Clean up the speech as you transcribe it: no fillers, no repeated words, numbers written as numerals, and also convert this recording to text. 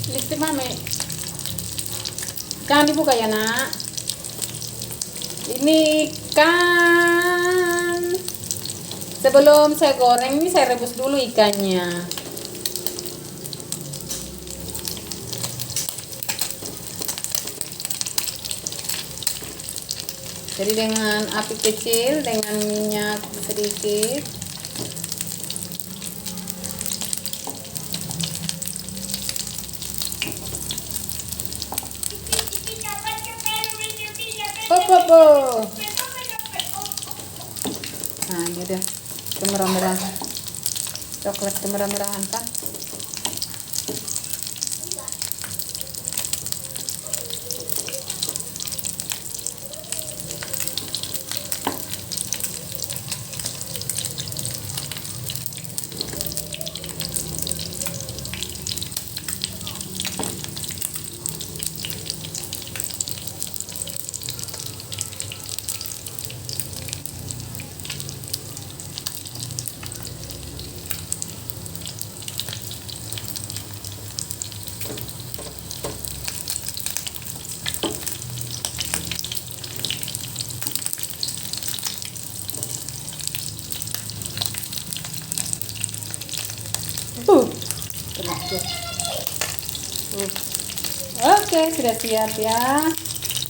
Listrik mami. Jangan dibuka ya nak. Ini kan sebelum saya goreng ini saya rebus dulu ikannya. Jadi dengan api kecil, dengan minyak sedikit. Popo. Nah ini udah kemerah-merah, coklat kemerah-merahan kan. Kena tuh. Oke, sudah siap ya.